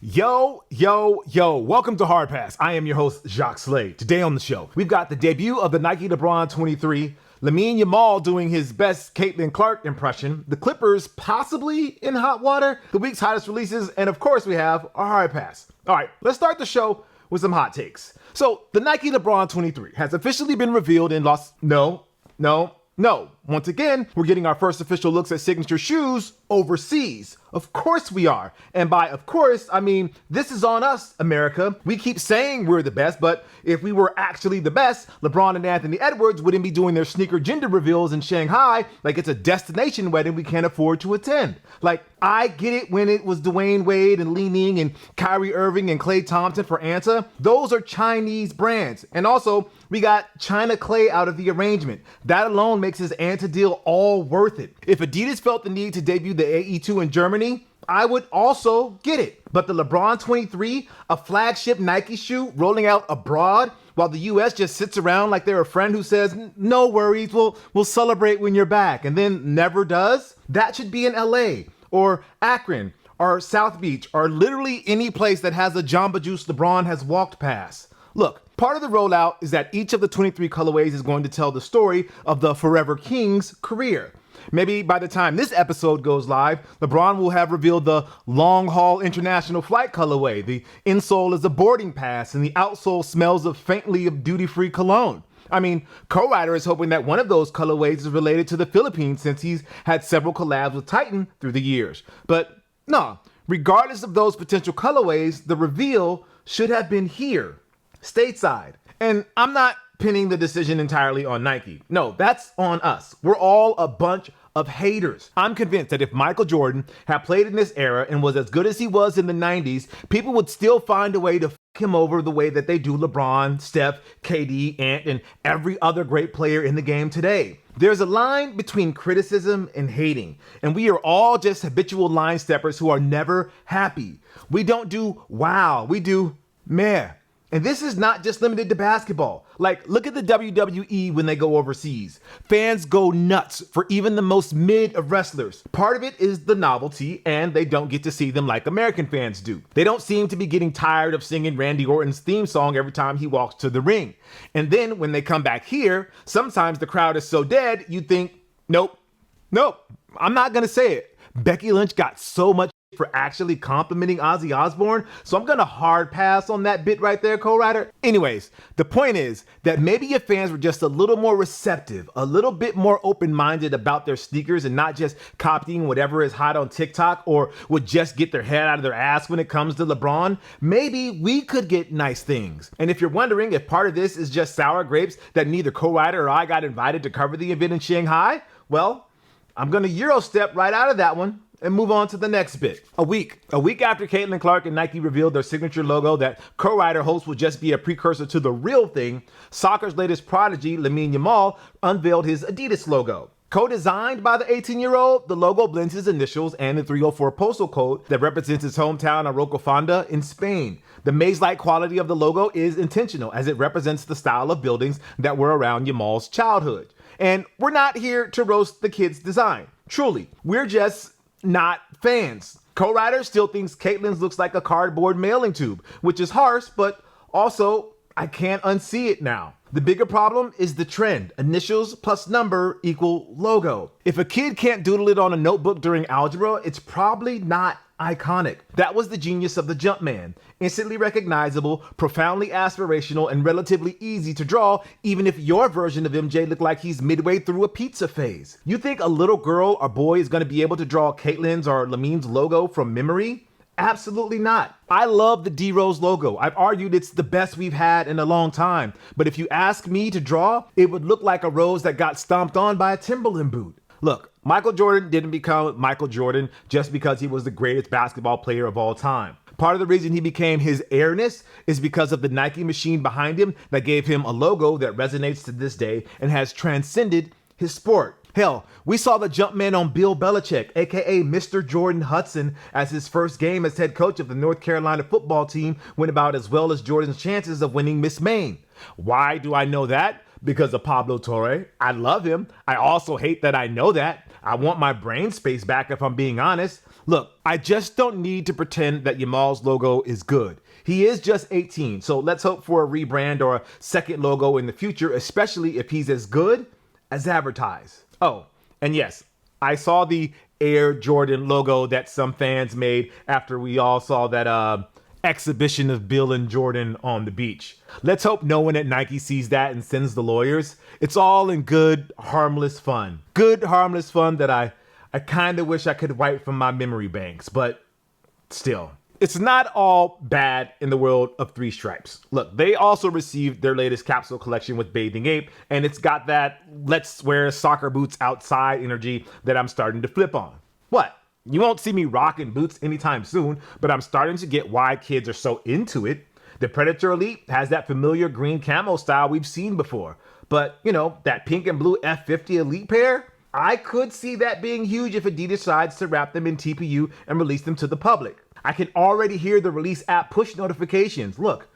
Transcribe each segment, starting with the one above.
Yo, welcome to Hard Pass. I am your host, Jacques Slade. Today on the show, we've got the debut of the Nike LeBron 23, Lamine Yamal doing his best Caitlin Clark impression, the Clippers possibly in hot water, the week's hottest releases, and of course we have our Hard Pass. All right, let's start the show with some hot takes. So, the Nike LeBron 23 has officially been revealed in No. Once again, we're getting our first official looks at signature shoes overseas. Of course we are. And by of course, I mean, this is on us, America. We keep saying we're the best, but if we were actually the best, LeBron and Anthony Edwards wouldn't be doing their sneaker gender reveals in Shanghai like it's a destination wedding we can't afford to attend. Like, I get it when it was Dwayne Wade and Li Ning and Kyrie Irving and Klay Thompson for Anta. Those are Chinese brands. And also, we got China Clay out of the arrangement. That alone makes his Anta deal all worth it. If Adidas felt the need to debut the AE2 in Germany, I would also get it. But the LeBron 23, a flagship Nike shoe rolling out abroad while the US just sits around like they're a friend who says, no worries, we'll celebrate when you're back, and then never does, that should be in LA or Akron or South Beach or literally any place that has a Jamba Juice LeBron has walked past. Look, part of the rollout is that each of the 23 colorways is going to tell the story of the Forever King's career. Maybe by the time this episode goes live, LeBron will have revealed the long-haul international flight colorway. The insole is a boarding pass, and the outsole smells faintly of duty-free cologne. I mean, Co-Writer is hoping that one of those colorways is related to the Philippines since he's had several collabs with Titan through the years. But no, regardless of those potential colorways, the reveal should have been here, stateside. And I'm not pinning the decision entirely on Nike. No, that's on us. We're all a bunch of haters. I'm convinced that if Michael Jordan had played in this era and was as good as he was in the 90s, people would still find a way to him over the way that they do LeBron, Steph, KD, Ant, and every other great player in the game today. There's a line between criticism and hating, and we are all just habitual line steppers who are never happy. We don't do wow, we do meh. And this is not just limited to basketball. Like, look at the WWE when they go overseas. Fans go nuts for even the most mid of wrestlers. Part of it is the novelty, and they don't get to see them like American fans do. They don't seem to be getting tired of singing Randy Orton's theme song every time he walks to the ring. And then when they come back here, sometimes the crowd is so dead, you think, nope, I'm not gonna say it. Becky Lynch got so much for actually complimenting Ozzy Osbourne, so I'm gonna hard pass on that bit right there, Co-Writer. Anyways, the point is that maybe if fans were just a little more receptive, a little bit more open-minded about their sneakers and not just copying whatever is hot on TikTok or would just get their head out of their ass when it comes to LeBron, maybe we could get nice things. And if you're wondering if part of this is just sour grapes that neither Co-Writer or I got invited to cover the event in Shanghai, well, I'm gonna Euro step right out of that one and move on to the next bit. A week after Caitlin Clark and Nike revealed their signature logo that Co-Writer hopes will just be a precursor to the real thing, soccer's latest prodigy, Lamine Yamal, unveiled his Adidas logo. Co-designed by the 18-year-old, the logo blends his initials and the 304 postal code that represents his hometown of Rocafonda in Spain. The maze-like quality of the logo is intentional as it represents the style of buildings that were around Yamal's childhood. And we're not here to roast the kid's design. Truly, we're just not fans. Co-Writer still thinks Caitlin's looks like a cardboard mailing tube, which is harsh, but also I can't unsee it now. The bigger problem is the trend. Initials plus number equal logo. If a kid can't doodle it on a notebook during algebra, it's probably not iconic. That was the genius of the Jumpman. Instantly recognizable, profoundly aspirational, and relatively easy to draw, even if your version of MJ looked like he's midway through a pizza phase. You think a little girl or boy is going to be able to draw Caitlin's or Lamine's logo from memory? Absolutely not. I love the D-Rose logo. I've argued it's the best we've had in a long time. But if you ask me to draw, it would look like a rose that got stomped on by a Timberland boot. Look, Michael Jordan didn't become Michael Jordan just because he was the greatest basketball player of all time. Part of the reason he became his airness is because of the Nike machine behind him that gave him a logo that resonates to this day and has transcended his sport. Hell, we saw the Jumpman on Bill Belichick, aka Mr. Jordan Hudson, as his first game as head coach of the North Carolina football team went about as well as Jordan's chances of winning Miss Maine. Why do I know that? Because of Pablo Torre. I love him. I also hate that I know that. I want my brain space back if I'm being honest. Look, I just don't need to pretend that Yamal's logo is good. He is just 18, so let's hope for a rebrand or a second logo in the future, especially if he's as good as advertised. Oh, and yes, I saw the Air Jordan logo that some fans made after we all saw that exhibition of Bill and Jordan on the beach. Let's hope no one at Nike sees that and sends the lawyers. It's all in good, harmless fun. Good, harmless fun that I kind of wish I could wipe from my memory banks, but still. It's not all bad in the world of Three Stripes. Look, they also received their latest capsule collection with Bathing Ape, and it's got that let's wear soccer boots outside energy that I'm starting to flip on. What? You won't see me rocking boots anytime soon, but I'm starting to get why kids are so into it. The Predator Elite has that familiar green camo style we've seen before, but you know, that pink and blue F50 Elite pair? I could see that being huge if Adidas decides to wrap them in TPU and release them to the public. I can already hear the release app push notifications. Look,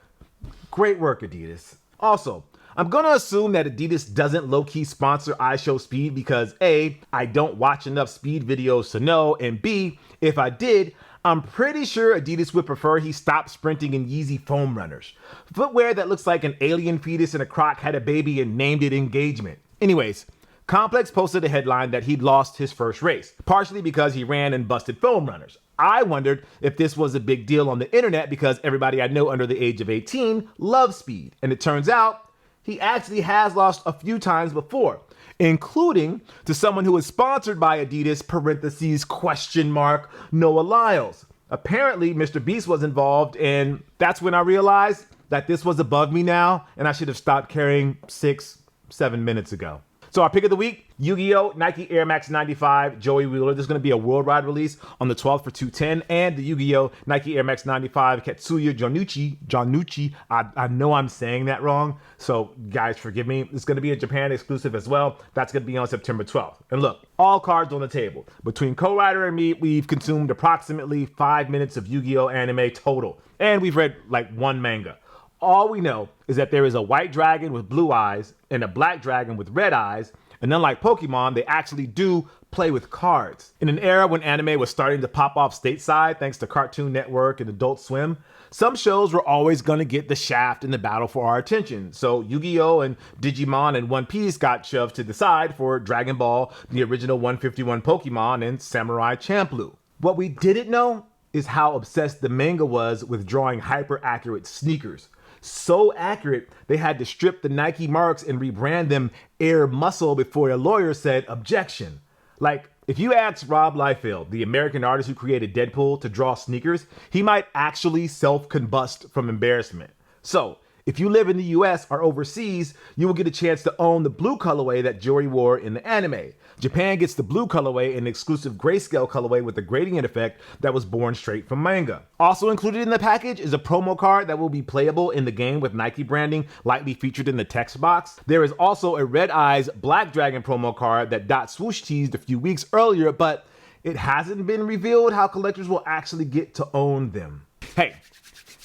great work, Adidas. Also, I'm going to assume that Adidas doesn't low-key sponsor IShowSpeed because A, I don't watch enough speed videos to know, and B, if I did, I'm pretty sure Adidas would prefer he stop sprinting in Yeezy foam runners. Footwear that looks like an alien fetus in a crock had a baby and named it Engagement. Anyways, Complex posted a headline that he'd lost his first race, partially because he ran and busted foam runners. I wondered if this was a big deal on the internet because everybody I know under the age of 18 loves speed. And it turns out he actually has lost a few times before, including to someone who is sponsored by Adidas, parentheses, question mark, Noah Lyles. Apparently, Mr. Beast was involved, and that's when I realized that this was above me now, and I should have stopped caring 6-7 minutes ago. So our pick of the week, Yu-Gi-Oh! Nike Air Max 95 Joey Wheeler. There's going to be a worldwide release on the 12th for $210, and the Yu-Gi-Oh! Nike Air Max 95 Katsuya Jonuchi. I know I'm saying that wrong, so guys forgive me. It's going to be a Japan exclusive as well. That's going to be on September 12th. And look, all cards on the table. Between Co-Writer and me, we've consumed approximately 5 minutes of Yu-Gi-Oh! Anime total, and we've read like one manga. All we know is that there is a white dragon with blue eyes and a black dragon with red eyes, and unlike Pokemon, they actually do play with cards. In an era when anime was starting to pop off stateside thanks to Cartoon Network and Adult Swim, some shows were always going to get the shaft in the battle for our attention. So Yu-Gi-Oh! And Digimon and One Piece got shoved to the side for Dragon Ball, the original 151 Pokemon, and Samurai Champloo. What we didn't know is how obsessed the manga was with drawing hyper-accurate sneakers. So accurate, they had to strip the Nike marks and rebrand them Air Muscle before a lawyer said objection. Like, if you asked Rob Liefeld, the American artist who created Deadpool, to draw sneakers, he might actually self-combust from embarrassment. So, if you live in the US or overseas, you will get a chance to own the blue colorway that Jory wore in the anime. Japan gets the blue colorway and exclusive grayscale colorway with the gradient effect that was born straight from manga. Also included in the package is a promo card that will be playable in the game with Nike branding lightly featured in the text box. There is also a Red Eyes Black Dragon promo card that Dot Swoosh teased a few weeks earlier, but it hasn't been revealed how collectors will actually get to own them. Hey,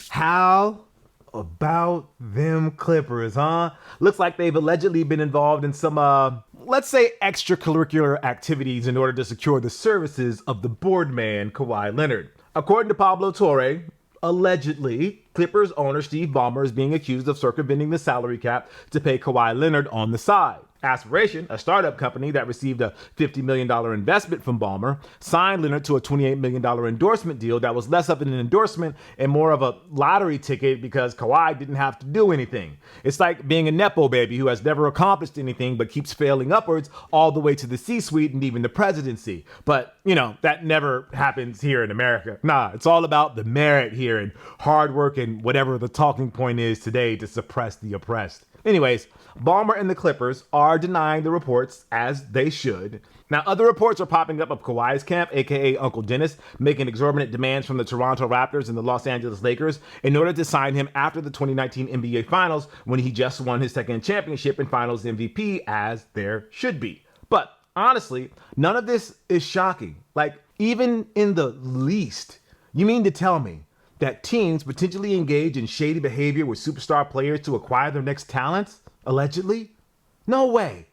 how about them Clippers, huh? Looks like they've allegedly been involved in some, let's say, extracurricular activities in order to secure the services of the board man, Kawhi Leonard. According to Pablo Torre, allegedly, Clippers owner Steve Ballmer is being accused of circumventing the salary cap to pay Kawhi Leonard on the side. Aspiration, a startup company that received a $50 million investment from Ballmer, signed Leonard to a $28 million endorsement deal that was less of an endorsement and more of a lottery ticket because Kawhi didn't have to do anything. It's like being a Nepo baby who has never accomplished anything but keeps failing upwards all the way to the C-suite and even the presidency. But, you know, that never happens here in America. Nah, it's all about the merit here and hard work and whatever the talking point is today to suppress the oppressed. Anyways, Ballmer and the Clippers are denying the reports, as they should. Now, other reports are popping up of Kawhi's camp, aka Uncle Dennis, making exorbitant demands from the Toronto Raptors and the Los Angeles Lakers in order to sign him after the 2019 NBA Finals when he just won his second championship and Finals MVP, as there should be. But honestly, none of this is shocking. Like, even in the least. You mean to tell me that teams potentially engage in shady behavior with superstar players to acquire their next talents? Allegedly? No way.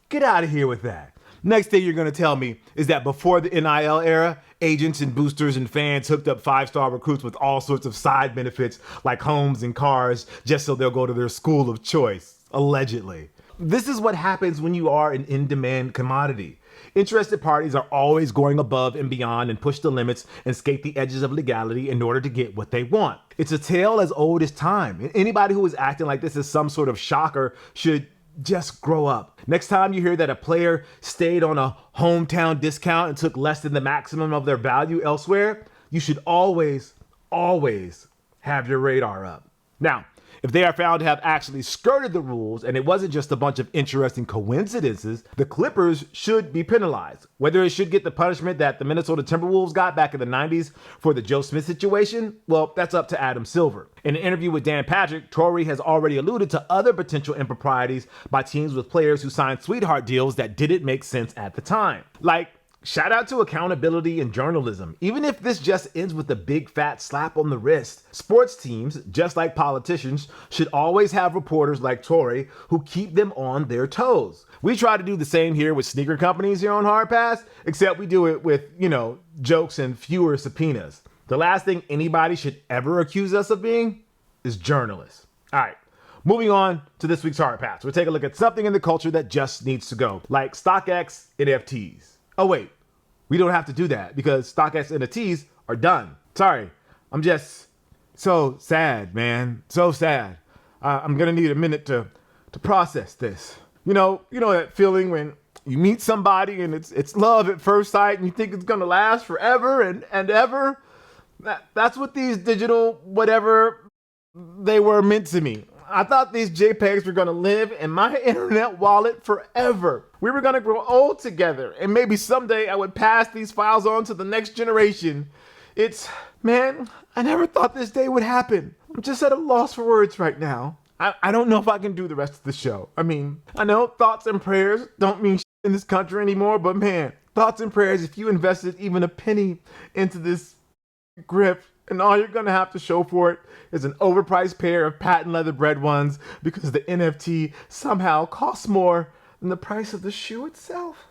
Get out of here with that. Next thing you're going to tell me is that before the NIL era, agents and boosters and fans hooked up 5-star recruits with all sorts of side benefits like homes and cars just so they'll go to their school of choice, allegedly. This is what happens when you are an in-demand commodity. Interested parties are always going above and beyond and push the limits and skate the edges of legality in order to get what they want. It's a tale as old as time. And anybody who is acting like this is some sort of shocker should just grow up. Next time you hear that a player stayed on a hometown discount and took less than the maximum of their value elsewhere, you should always have your radar up. Now, if they are found to have actually skirted the rules and it wasn't just a bunch of interesting coincidences, the Clippers should be penalized. Whether it should get the punishment that the Minnesota Timberwolves got back in the 90s for the Joe Smith situation, well, that's up to Adam Silver. In an interview with Dan Patrick, Torrey has already alluded to other potential improprieties by teams with players who signed sweetheart deals that didn't make sense at the time. Like, shout out to accountability and journalism. Even if this just ends with a big fat slap on the wrist, sports teams, just like politicians, should always have reporters like Torrey who keep them on their toes. We try to do the same here with sneaker companies here on Hard Pass, except we do it with, jokes and fewer subpoenas. The last thing anybody should ever accuse us of being is journalists. All right. Moving on to this week's Hard Pass. We'll take a look at something in the culture that just needs to go, like StockX NFTs. Oh wait, we don't have to do that because StockX NFTs are done. Sorry, I'm just so sad, man. So sad. I'm gonna need a minute to process this. You know that feeling when you meet somebody and it's love at first sight and you think it's gonna last forever and ever. That's what these digital whatever they were meant to me. I thought these JPEGs were gonna live in my internet wallet forever. We were gonna grow old together, and maybe someday I would pass these files on to the next generation. Man, I never thought this day would happen. I'm just at a loss for words right now. I don't know if I can do the rest of the show. I mean, I know thoughts and prayers don't mean shit in this country anymore, but man, thoughts and prayers, if you invested even a penny into this grip, and all you're gonna have to show for it is an overpriced pair of patent leather bred ones because the NFT somehow costs more than the price of the shoe itself.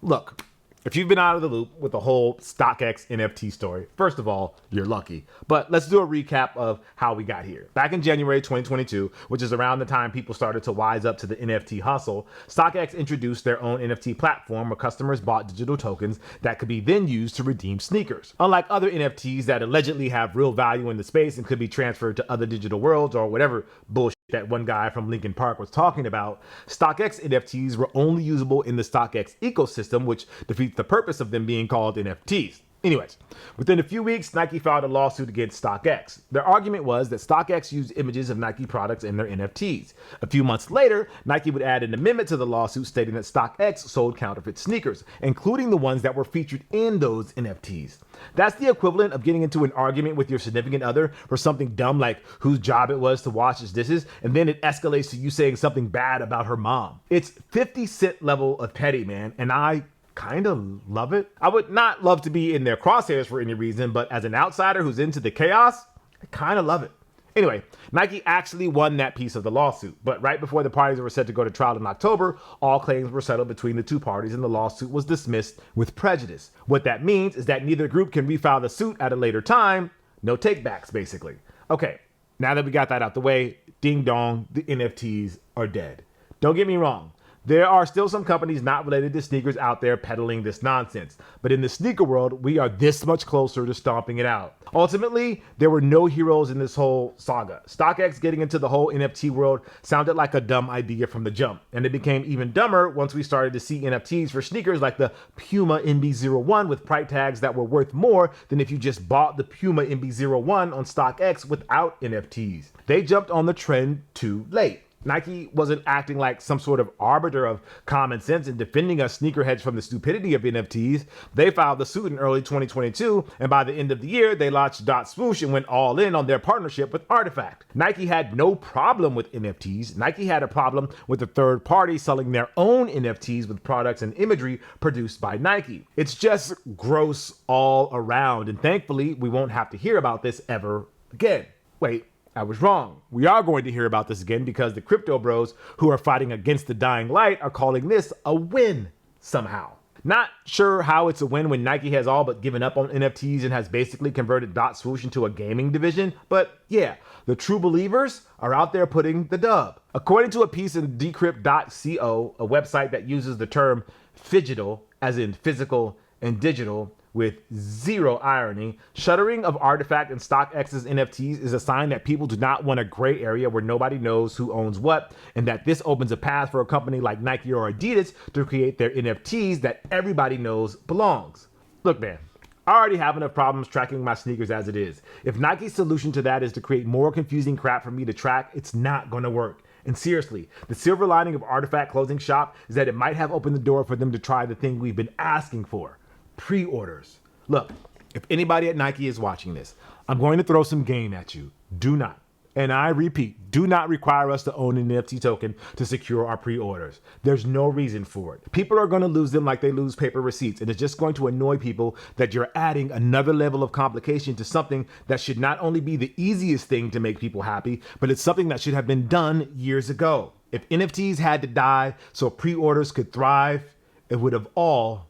Look, if you've been out of the loop with the whole StockX NFT story, first of all, you're lucky. But let's do a recap of how we got here. Back in January 2022, which is around the time people started to wise up to the NFT hustle, StockX introduced their own NFT platform where customers bought digital tokens that could be then used to redeem sneakers. Unlike other NFTs that allegedly have real value in the space and could be transferred to other digital worlds or whatever bullshit that one guy from Linkin Park was talking about, StockX NFTs were only usable in the StockX ecosystem, which defeats the purpose of them being called NFTs. Anyways, within a few weeks, Nike filed a lawsuit against StockX. Their argument was that StockX used images of Nike products in their NFTs. A few months later, Nike would add an amendment to the lawsuit stating that StockX sold counterfeit sneakers, including the ones that were featured in those NFTs. That's the equivalent of getting into an argument with your significant other for something dumb like whose job it was to wash his dishes, and then it escalates to you saying something bad about her mom. It's 50 Cent level of petty, man, and I kind of love it. I would not love to be in their crosshairs for any reason, but as an outsider who's into the chaos, I kind of love it. Anyway, Nike actually won that piece of the lawsuit, but right before the parties were set to go to trial in October, all claims were settled between the two parties and the lawsuit was dismissed with prejudice. What that means is that neither group can refile the suit at a later time. No takebacks, basically. Okay, now that we got that out the way, ding dong, the NFTs are dead. Don't get me wrong. There are still some companies not related to sneakers out there peddling this nonsense. But in the sneaker world, we are this much closer to stomping it out. Ultimately, there were no heroes in this whole saga. StockX getting into the whole NFT world sounded like a dumb idea from the jump. And it became even dumber once we started to see NFTs for sneakers like the Puma NB01 with price tags that were worth more than if you just bought the Puma NB01 on StockX without NFTs. They jumped on the trend too late. Nike wasn't acting like some sort of arbiter of common sense and defending us sneakerheads from the stupidity of NFTs. They filed the suit in early 2022, and by the end of the year, they launched Dot Swoosh and went all in on their partnership with Artifact. Nike had no problem with NFTs. Nike had a problem with a third party selling their own NFTs with products and imagery produced by Nike. It's just gross all around, and thankfully, we won't have to hear about this ever again. Wait, I was wrong. We are going to hear about this again because the crypto bros who are fighting against the dying light are calling this a win somehow. Not sure how it's a win when Nike has all but given up on NFTs and has basically converted Dot Swoosh into a gaming division, but yeah, the true believers are out there putting the dub. According to a piece in Decrypt.co, a website that uses the term phygital, as in physical and digital, with zero irony, shuttering of Artifact and StockX's NFTs is a sign that people do not want a gray area where nobody knows who owns what, and that this opens a path for a company like Nike or Adidas to create their NFTs that everybody knows belongs. Look, man, I already have enough problems tracking my sneakers as it is. If Nike's solution to that is to create more confusing crap for me to track, it's not gonna work. And seriously, the silver lining of Artifact Clothing Shop is that it might have opened the door for them to try the thing we've been asking for. Pre-orders. Look, if anybody at Nike is watching this, I'm going to throw some game at you. Do not, and I repeat, do not require us to own an NFT token to secure our pre-orders. There's no reason for it. People are going to lose them like they lose paper receipts, and it's just going to annoy people that you're adding another level of complication to something that should not only be the easiest thing to make people happy, but it's something that should have been done years ago. If NFTs had to die so pre-orders could thrive, it would have all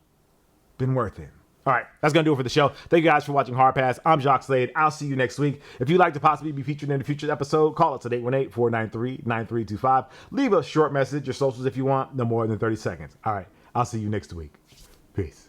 been worth it. All right, that's going to do it for the show. Thank you guys for watching Hard Pass. I'm Jacques Slade. I'll see you next week. If you'd like to possibly be featured in a future episode, call us at 818-493-9325. Leave a short message, your socials if you want, no more than 30 seconds. All right, I'll see you next week. Peace.